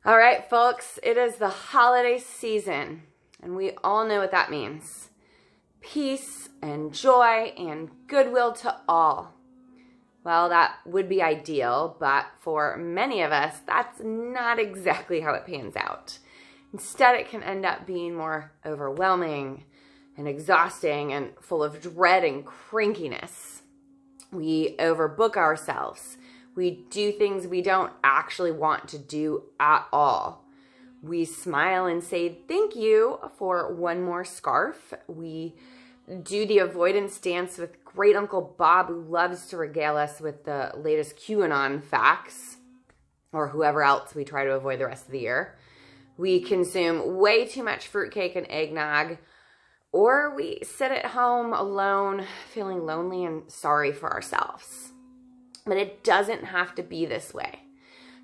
All right, folks, it is the holiday season, and we all know what that means. Peace and joy and goodwill to all. Well, that would be ideal, but for many of us, that's not exactly how it pans out. Instead, it can end up being more overwhelming and exhausting and full of dread and crankiness. We overbook ourselves. We do things we don't actually want to do at all. We smile and say thank you for one more scarf. We do the avoidance dance with great Uncle Bob, who loves to regale us with the latest QAnon facts, or whoever else we try to avoid the rest of the year. We consume way too much fruitcake and eggnog, or we sit at home alone, feeling lonely and sorry for ourselves. But it doesn't have to be this way.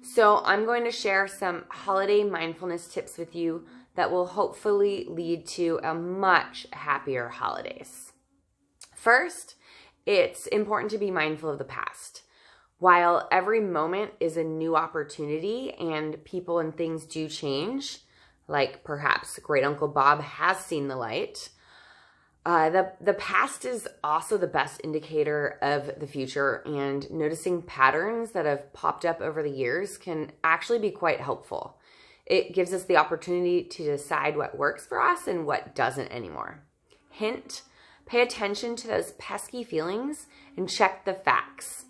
So I'm going to share some holiday mindfulness tips with you that will hopefully lead to a much happier holidays. First, it's important to be mindful of the past. While every moment is a new opportunity and people and things do change, like perhaps Great Uncle Bob has seen the light, the past is also the best indicator of the future, and noticing patterns that have popped up over the years can actually be quite helpful. It gives us the opportunity to decide what works for us and what doesn't anymore. Hint, pay attention to those pesky feelings and check the facts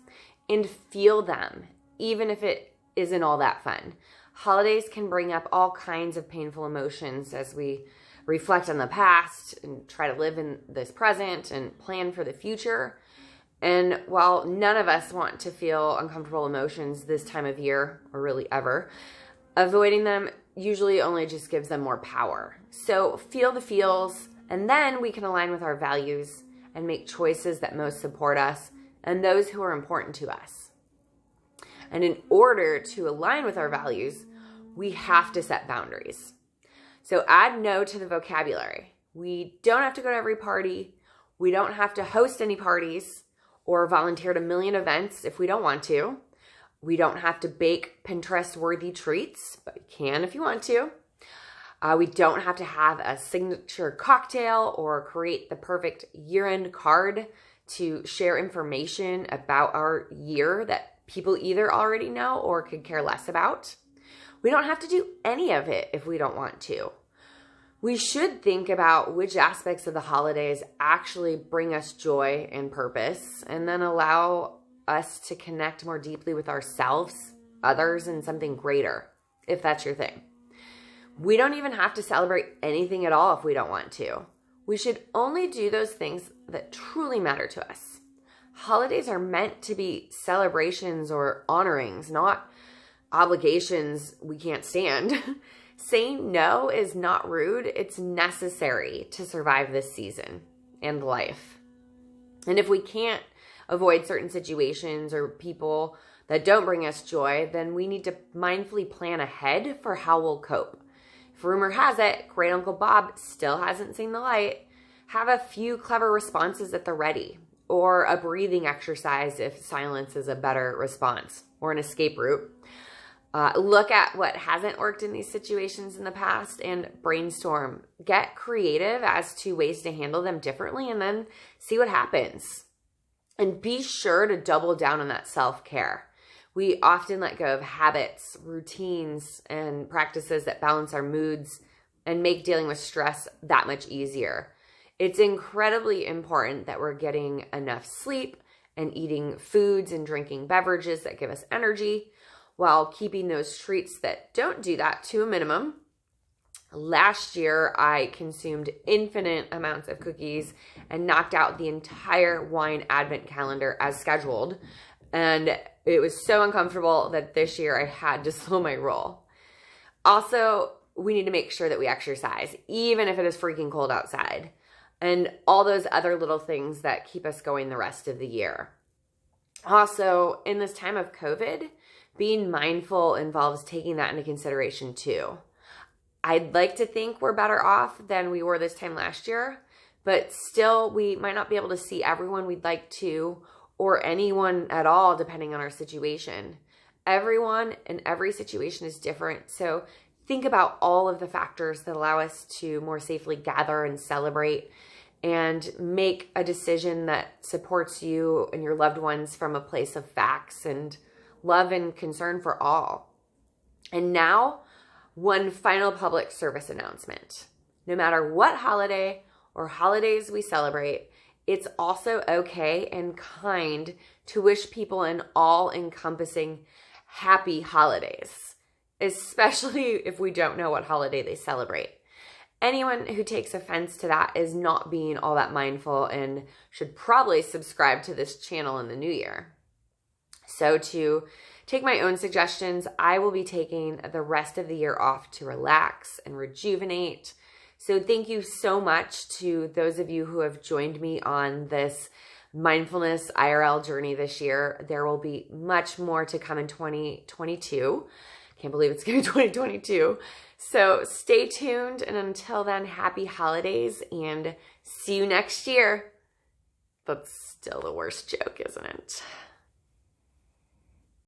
and feel them, even if it isn't all that fun. Holidays can bring up all kinds of painful emotions as we reflect on the past and try to live in this present and plan for the future. And while none of us want to feel uncomfortable emotions this time of year, or really ever, avoiding them usually only just gives them more power. So feel the feels, and then we can align with our values and make choices that most support us and those who are important to us. And in order to align with our values, we have to set boundaries. So add no to the vocabulary. We don't have to go to every party. We don't have to host any parties or volunteer at a million events if we don't want to. We don't have to bake Pinterest-worthy treats, but you can if you want to. We don't have to have a signature cocktail or create the perfect year-end card to share information about our year that people either already know or could care less about. We don't have to do any of it if we don't want to. We should think about which aspects of the holidays actually bring us joy and purpose, and then allow us to connect more deeply with ourselves, others, and something greater, if that's your thing. We don't even have to celebrate anything at all if we don't want to. We should only do those things that truly matter to us. Holidays are meant to be celebrations or honorings, not obligations we can't stand. Saying no is not rude. It's necessary to survive this season and life. And if we can't avoid certain situations or people that don't bring us joy, then we need to mindfully plan ahead for how we'll cope. If rumor has it, Great Uncle Bob still hasn't seen the light, have a few clever responses at the ready, or a breathing exercise if silence is a better response, or an escape route. Look at what hasn't worked in these situations in the past and brainstorm. Get creative as to ways to handle them differently, and then see what happens. And be sure to double down on that self-care. We often let go of habits, routines, and practices that balance our moods and make dealing with stress that much easier. It's incredibly important that we're getting enough sleep and eating foods and drinking beverages that give us energy, while keeping those treats that don't do that to a minimum. Last year, I consumed infinite amounts of cookies and knocked out the entire wine advent calendar as scheduled. And it was so uncomfortable that this year I had to slow my roll. Also, we need to make sure that we exercise, even if it is freaking cold outside, and all those other little things that keep us going the rest of the year. Also, in this time of COVID, being mindful involves taking that into consideration too. I'd like to think we're better off than we were this time last year, but still we might not be able to see everyone we'd like to, or anyone at all, depending on our situation. Everyone and every situation is different. So think about all of the factors that allow us to more safely gather and celebrate, and make a decision that supports you and your loved ones from a place of facts and love and concern for all. And now, one final public service announcement. No matter what holiday or holidays we celebrate, it's also okay and kind to wish people an all-encompassing happy holidays, especially if we don't know what holiday they celebrate. Anyone who takes offense to that is not being all that mindful and should probably subscribe to this channel in the new year. So to take my own suggestions, I will be taking the rest of the year off to relax and rejuvenate. So thank you so much to those of you who have joined me on this Mindfulness IRL journey this year. There will be much more to come in 2022. Can't believe it's going to be 2022. So stay tuned, and until then, happy holidays and see you next year. That's still the worst joke, isn't it?